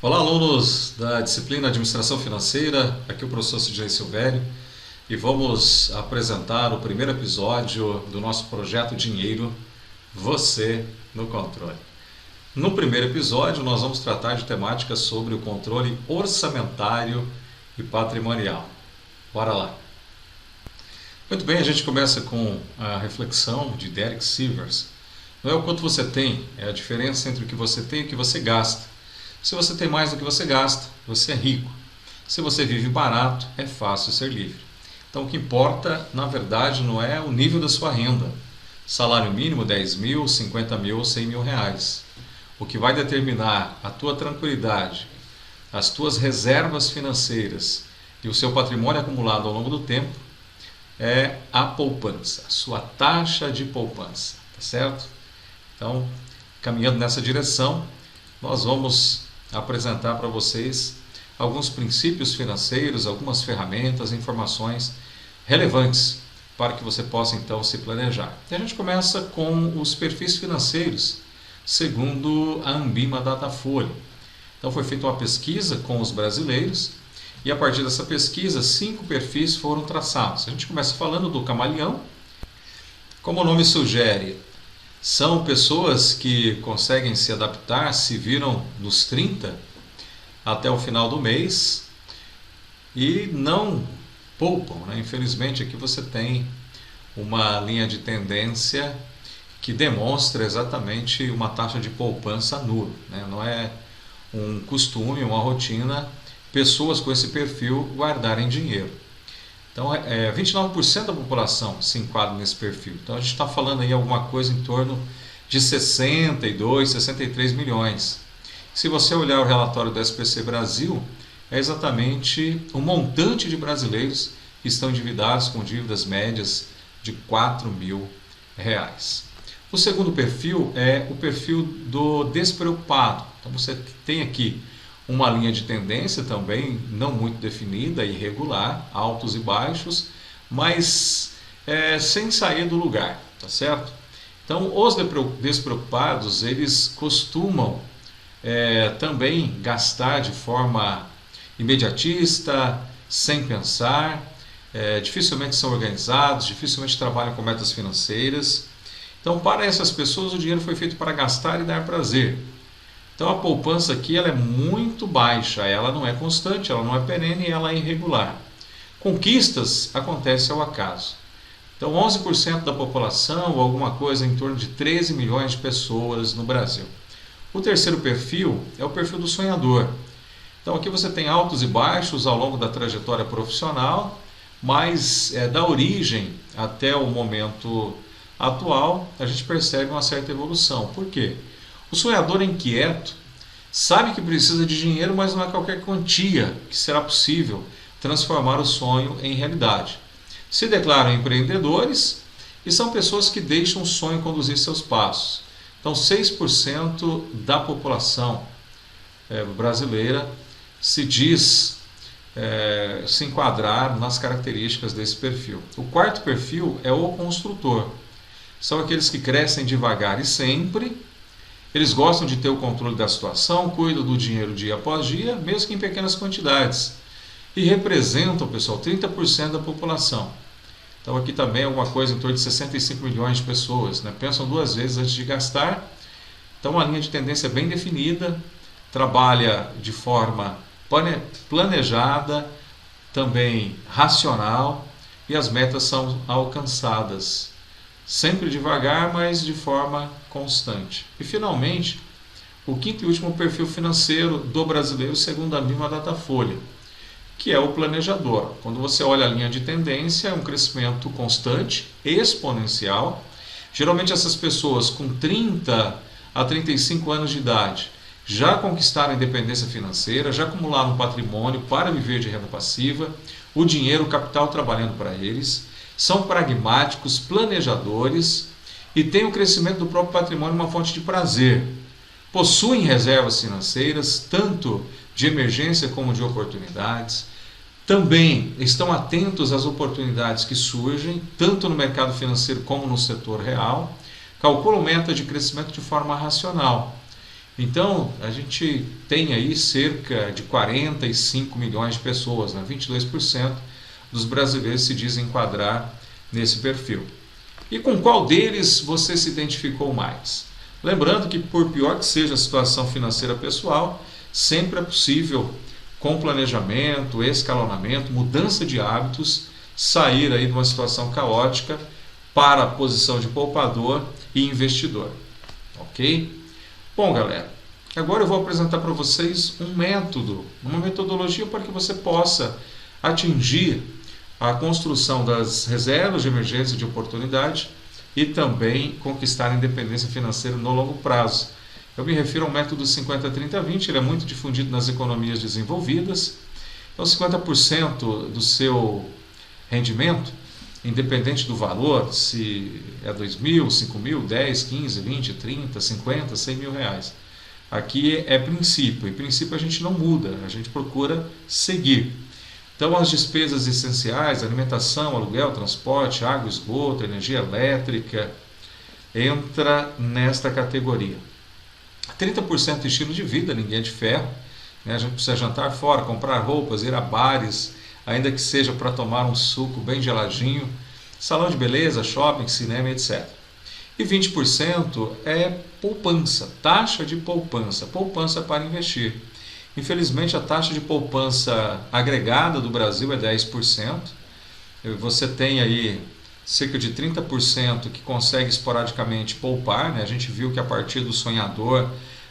Olá, alunos da disciplina Administração Financeira, aqui é o professor Sidney Silvério e vamos apresentar o primeiro episódio do nosso projeto Dinheiro, Você no Controle. No primeiro episódio, nós vamos tratar de temáticas sobre o controle orçamentário e patrimonial. Bora lá! Muito bem, a gente começa com a reflexão de Derek Sivers. Não é o quanto você tem, é a diferença entre o que você tem e o que você gasta. Se você tem mais do que você gasta, você é rico. Se você vive barato, é fácil ser livre. Então o que importa, na verdade, não é o nível da sua renda. Salário mínimo 10 mil, 50 mil ou 100 mil reais. O que vai determinar a tua tranquilidade, as tuas reservas financeiras e o seu patrimônio acumulado ao longo do tempo é a poupança, a sua taxa de poupança, tá certo? Então, caminhando nessa direção, nós vamos apresentar para vocês alguns princípios financeiros, algumas ferramentas, informações relevantes para que você possa então se planejar. E a gente começa com os perfis financeiros, segundo a Ambima Datafolha. Então foi feita uma pesquisa com os brasileiros e a partir dessa pesquisa 5 perfis foram traçados. A gente começa falando do camaleão. Como o nome sugere, são pessoas que conseguem se adaptar, se viram nos 30 até o final do mês e não poupam, né? Infelizmente aqui você tem uma linha de tendência que demonstra exatamente uma taxa de poupança nula, né? Não é um costume, uma rotina, pessoas com esse perfil guardarem dinheiro. Então, 29% da população se enquadra nesse perfil. Então, a gente está falando aí alguma coisa em torno de 62, 63 milhões. Se você olhar o relatório do SPC Brasil, é exatamente o montante de brasileiros que estão endividados com dívidas médias de 4 mil reais. O segundo perfil é o perfil do despreocupado. Então, você tem aqui uma linha de tendência também não muito definida, irregular, altos e baixos, mas sem sair do lugar, tá certo? Então, os despreocupados, eles costumam também gastar de forma imediatista, sem pensar, dificilmente são organizados, dificilmente trabalham com metas financeiras. Então, para essas pessoas, o dinheiro foi feito para gastar e dar prazer. Então a poupança aqui ela é muito baixa, ela não é constante, ela não é perene e ela é irregular. Conquistas acontecem ao acaso. Então 11% da população, ou alguma coisa em torno de 13 milhões de pessoas no Brasil. O terceiro perfil é o perfil do sonhador. Então aqui você tem altos e baixos ao longo da trajetória profissional, mas da origem até o momento atual a gente percebe uma certa evolução. Por quê? O sonhador é inquieto, sabe que precisa de dinheiro, mas não é qualquer quantia que será possível transformar o sonho em realidade. Se declaram empreendedores e são pessoas que deixam o sonho conduzir seus passos. Então, 6% da população brasileira se diz se enquadrar nas características desse perfil. O quarto perfil é o construtor. São aqueles que crescem devagar e sempre. Eles gostam de ter o controle da situação, cuidam do dinheiro dia após dia, mesmo que em pequenas quantidades. E representam, pessoal, 30% da população. Então aqui também é alguma coisa em torno de 65 milhões de pessoas, né? Pensam 2 vezes antes de gastar. Então a linha de tendência é bem definida, trabalha de forma planejada, também racional, e as metas são alcançadas. Sempre devagar, mas de forma constante. E finalmente, o quinto e último perfil financeiro do brasileiro, segundo a Ambima Datafolha, que é o planejador. Quando você olha a linha de tendência, é um crescimento constante, exponencial. Geralmente essas pessoas com 30 a 35 anos de idade já conquistaram a independência financeira, já acumularam patrimônio para viver de renda passiva, o dinheiro, o capital trabalhando para eles. São pragmáticos, planejadores e têm o crescimento do próprio patrimônio uma fonte de prazer. Possuem reservas financeiras, tanto de emergência como de oportunidades. Também estão atentos às oportunidades que surgem, tanto no mercado financeiro como no setor real. Calculam meta de crescimento de forma racional. Então, a gente tem aí cerca de 45 milhões de pessoas, né? 22% dos brasileiros se dizem enquadrar nesse perfil. E com qual deles você se identificou mais? Lembrando que, por pior que seja a situação financeira pessoal, sempre é possível, com planejamento, escalonamento, mudança de hábitos, sair aí de uma situação caótica para a posição de poupador e investidor. Ok? Bom, galera, agora eu vou apresentar para vocês um método, uma metodologia para que você possa atingir a construção das reservas de emergência e de oportunidade e também conquistar a independência financeira no longo prazo. Eu me refiro ao método 50-30-20, ele é muito difundido nas economias desenvolvidas. Então, 50% do seu rendimento, independente do valor, se é 2 mil, 5 mil, 10, 15, 20, 30, 50, 100 mil reais. Aqui é princípio, e princípio a gente não muda, a gente procura seguir. Então, as despesas essenciais, alimentação, aluguel, transporte, água, esgoto, energia elétrica, entra nesta categoria. 30% estilo de vida, ninguém é de ferro, né? A gente precisa jantar fora, comprar roupas, ir a bares, ainda que seja para tomar um suco bem geladinho, salão de beleza, shopping, cinema, etc. E 20% é poupança, taxa de poupança, poupança para investir. Infelizmente, a taxa de poupança agregada do Brasil é 10%. Você tem aí cerca de 30% que consegue esporadicamente poupar, né? A gente viu que a partir do sonhador,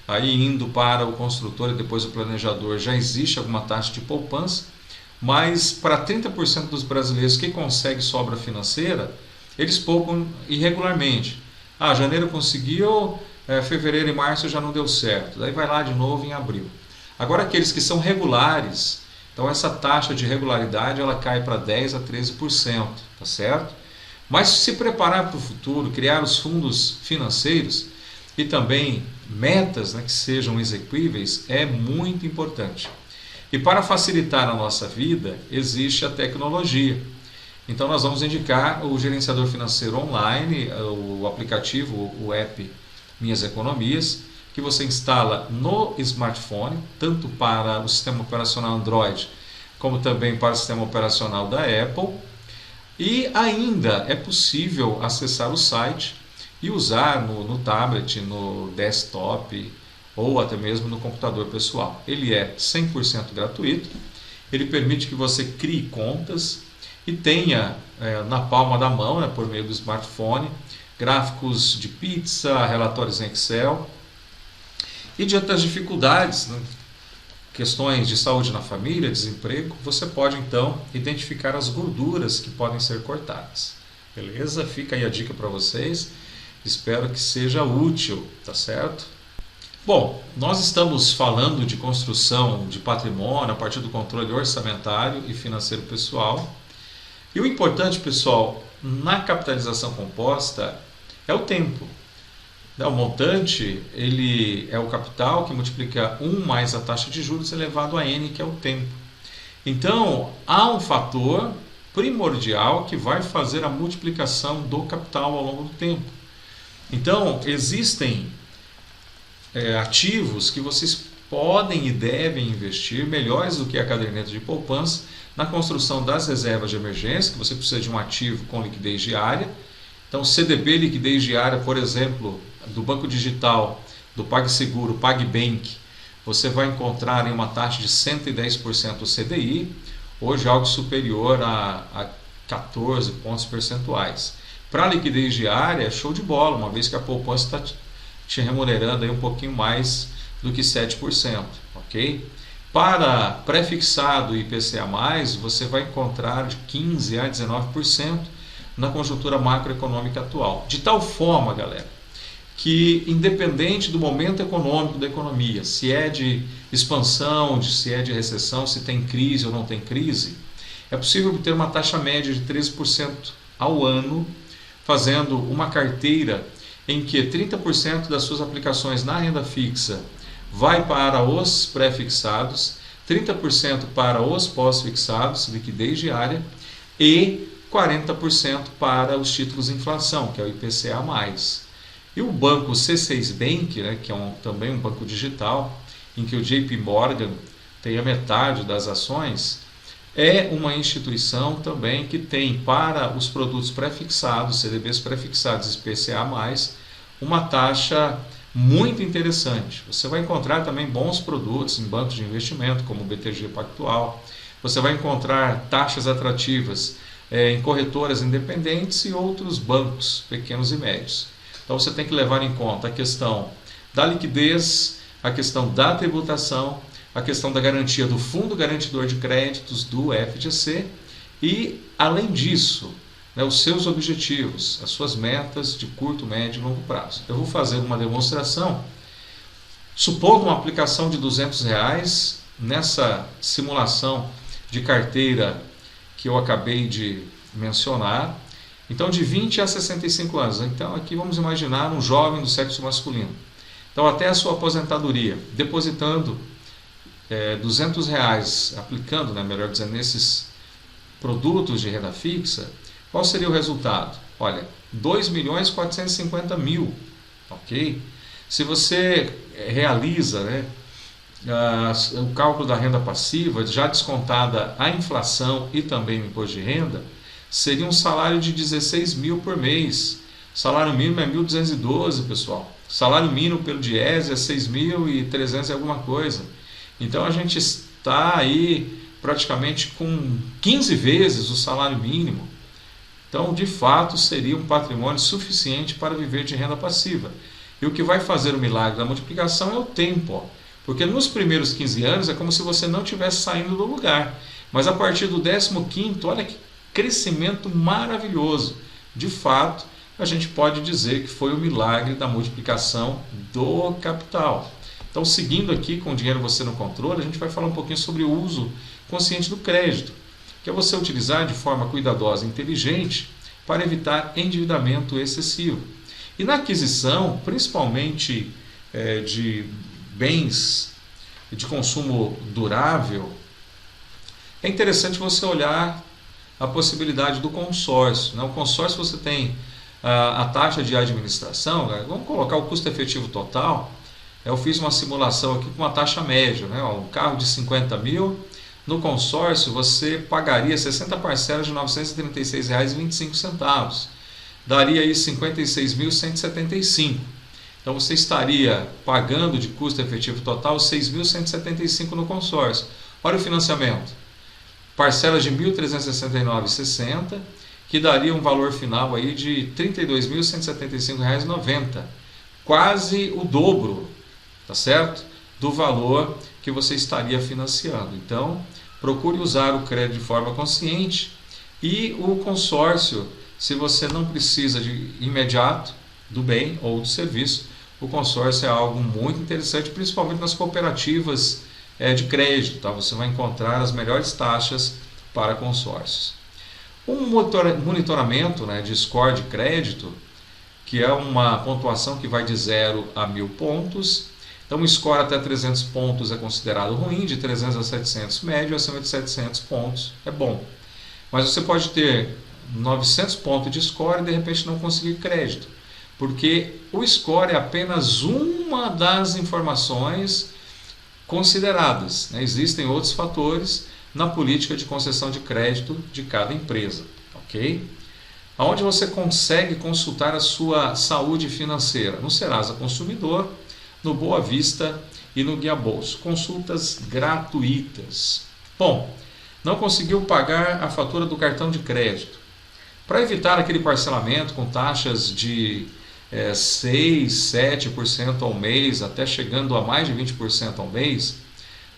aí indo para o construtor e depois o planejador, já existe alguma taxa de poupança, mas para 30% dos brasileiros que conseguem sobra financeira, eles poupam irregularmente. Janeiro conseguiu, fevereiro e março já não deu certo, daí vai lá de novo em abril. Agora, aqueles que são regulares, então essa taxa de regularidade ela cai para 10% a 13%, tá certo? Mas se preparar para o futuro, criar os fundos financeiros e também metas, né, que sejam exequíveis é muito importante. E para facilitar a nossa vida, existe a tecnologia. Então nós vamos indicar o gerenciador financeiro online, o aplicativo, o app Minhas Economias, que você instala no smartphone, tanto para o sistema operacional Android, como também para o sistema operacional da Apple. E ainda é possível acessar o site e usar no tablet, no desktop ou até mesmo no computador pessoal. Ele é 100% gratuito, ele permite que você crie contas e tenha na palma da mão, né, por meio do smartphone, gráficos de pizza, relatórios em Excel. E diante das dificuldades, né, questões de saúde na família, desemprego, você pode então identificar as gorduras que podem ser cortadas. Beleza? Fica aí a dica para vocês. Espero que seja útil, tá certo? Bom, nós estamos falando de construção de patrimônio a partir do controle orçamentário e financeiro pessoal. E o importante, pessoal, na capitalização composta é o tempo. O montante, ele é o capital que multiplica 1 mais a taxa de juros elevado a n, que é o tempo. Então, há um fator primordial que vai fazer a multiplicação do capital ao longo do tempo. Então, existem ativos que vocês podem e devem investir melhores do que a caderneta de poupança na construção das reservas de emergência, que você precisa de um ativo com liquidez diária. Então, CDB liquidez diária, por exemplo, do Banco Digital, do PagSeguro, PagBank, você vai encontrar em uma taxa de 110% CDI, hoje algo superior a 14 pontos percentuais. Para a liquidez diária, é show de bola, uma vez que a poupança está te remunerando aí um pouquinho mais do que 7%, ok? Para pré-fixado e IPCA+, você vai encontrar de 15% a 19% na conjuntura macroeconômica atual. De tal forma, galera, que independente do momento econômico da economia, se é de expansão, se é de recessão, se tem crise ou não tem crise, é possível obter uma taxa média de 13% ao ano, fazendo uma carteira em que 30% das suas aplicações na renda fixa vai para os pré-fixados, 30% para os pós-fixados, liquidez diária, e 40% para os títulos de inflação, que é o IPCA+. E o banco C6 Bank, né, que é também um banco digital, em que o JP Morgan tem a metade das ações, é uma instituição também que tem para os produtos pré-fixados, CDBs pré-fixados IPCA+, uma taxa muito interessante. Você vai encontrar também bons produtos em bancos de investimento, como o BTG Pactual. Você vai encontrar taxas atrativas em corretoras independentes e outros bancos, pequenos e médios. Então você tem que levar em conta a questão da liquidez, a questão da tributação, a questão da garantia do Fundo Garantidor de Créditos do FGC e, além disso, né, os seus objetivos, as suas metas de curto, médio e longo prazo. Eu vou fazer uma demonstração, supondo uma aplicação de R$200 nessa simulação de carteira que eu acabei de mencionar. Então, de 20 a 65 anos. Então, aqui vamos imaginar um jovem do sexo masculino. Então, até a sua aposentadoria, depositando R$200, aplicando, né, melhor dizendo, nesses produtos de renda fixa, qual seria o resultado? Olha, 2.450.000, ok? Se você realiza, né, o cálculo da renda passiva, já descontada a inflação e também o imposto de renda, seria um salário de 16.000 por mês. Salário mínimo é 1.212, pessoal. Salário mínimo pelo Diese é 6.300 e alguma coisa. Então a gente está aí praticamente com 15 vezes o salário mínimo. Então, de fato, seria um patrimônio suficiente para viver de renda passiva. E o que vai fazer o milagre da multiplicação é o tempo. Ó. Porque nos primeiros 15 anos é como se você não estivesse saindo do lugar. Mas a partir do 15º, olha que crescimento maravilhoso. De fato, a gente pode dizer que foi o milagre da multiplicação do capital. Então, seguindo aqui com o Dinheiro Você no Controle, a gente vai falar um pouquinho sobre o uso consciente do crédito, que é você utilizar de forma cuidadosa e inteligente para evitar endividamento excessivo. E na aquisição, principalmente de bens de consumo durável, é interessante você olhar a possibilidade do consórcio. Né? O consórcio você tem a taxa de administração, né? Vamos colocar o custo efetivo total. Eu fiz uma simulação aqui com uma taxa média, né? Um carro de 50.000, no consórcio você pagaria 60 parcelas de R$ 936,25, daria aí 56.175. Então você estaria pagando de custo efetivo total 6.175 no consórcio. Olha o financiamento, parcelas de R$ 1.369,60, que daria um valor final aí de R$ 32.175,90, quase o dobro, tá certo? Do valor que você estaria financiando. Então, procure usar o crédito de forma consciente e o consórcio, se você não precisa de imediato do bem ou do serviço, o consórcio é algo muito interessante, principalmente nas cooperativas de crédito. Tá? Você vai encontrar as melhores taxas para consórcios. Um monitoramento, né, de score de crédito, que é uma pontuação que vai de 0 a 1.000 pontos. Então, um score até 300 pontos é considerado ruim, de 300 a 700 médio, acima de 700 pontos é bom. Mas você pode ter 900 pontos de score e de repente não conseguir crédito, porque o score é apenas uma das informações consideradas, né? Existem outros fatores na política de concessão de crédito de cada empresa, ok? Onde você consegue consultar a sua saúde financeira? No Serasa Consumidor, no Boa Vista e no Guia Bolso. Consultas gratuitas. Bom, não conseguiu pagar a fatura do cartão de crédito. Para evitar aquele parcelamento com taxas de 6, 7% ao mês, até chegando a mais de 20% ao mês,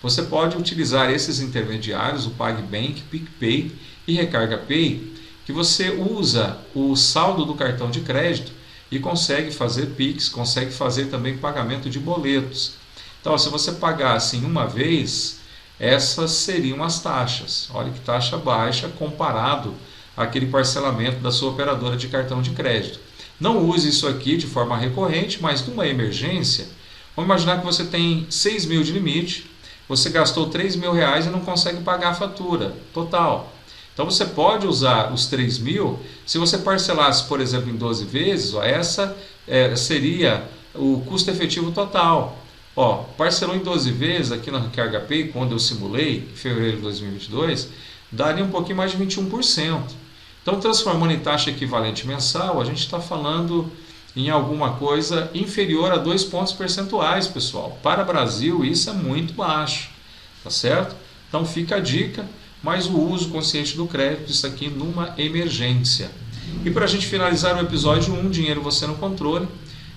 você pode utilizar esses intermediários, o PagBank, PicPay e Recarga Pay, que você usa o saldo do cartão de crédito e consegue fazer Pix, consegue fazer também pagamento de boletos. Então, se você pagasse em uma vez, essas seriam as taxas. Olha que taxa baixa comparado àquele parcelamento da sua operadora de cartão de crédito. Não use isso aqui de forma recorrente, mas numa emergência, vamos imaginar que você tem 6.000 de limite, você gastou R$3.000 e não consegue pagar a fatura total. Então você pode usar os 3.000, se você parcelasse, por exemplo, em 12 vezes, ó, essa seria o custo efetivo total. Ó, parcelou em 12 vezes aqui na Recarga Pay, quando eu simulei, em fevereiro de 2022, daria um pouquinho mais de 21%. Então, transformando em taxa equivalente mensal, a gente está falando em alguma coisa inferior a 2 pontos percentuais, pessoal. Para o Brasil, isso é muito baixo, tá certo? Então, fica a dica, mas o uso consciente do crédito, isso aqui numa emergência. E para a gente finalizar o episódio 1, Dinheiro Você no Controle,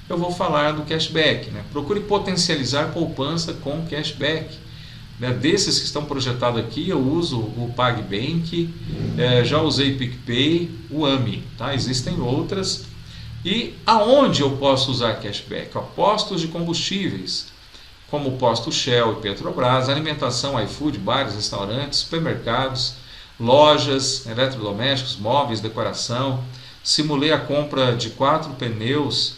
eu vou falar do cashback, né? Procure potencializar poupança com cashback. Desses que estão projetados aqui, eu uso o PagBank, já usei PicPay, o AMI, tá? Existem outras. E aonde eu posso usar cashback? Postos de combustíveis, como posto Shell e Petrobras, alimentação, iFood, bares, restaurantes, supermercados, lojas, eletrodomésticos, móveis, decoração. Simulei a compra de 4 pneus,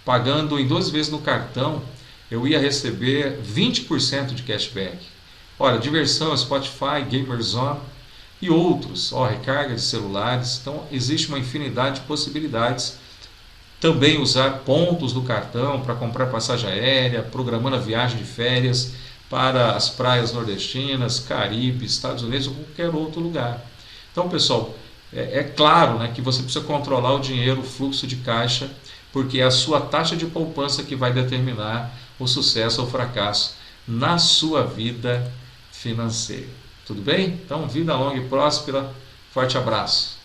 pagando em 12 vezes no cartão, eu ia receber 20% de cashback. Olha, diversão, Spotify, Gamerzone e outros. Recarga de celulares. Então, existe uma infinidade de possibilidades. Também usar pontos do cartão para comprar passagem aérea, programando a viagem de férias para as praias nordestinas, Caribe, Estados Unidos ou qualquer outro lugar. Então, pessoal, é claro, né, que você precisa controlar o dinheiro, o fluxo de caixa, porque é a sua taxa de poupança que vai determinar o sucesso ou fracasso na sua vida financeira. Tudo bem? Então, vida longa e próspera. Forte abraço.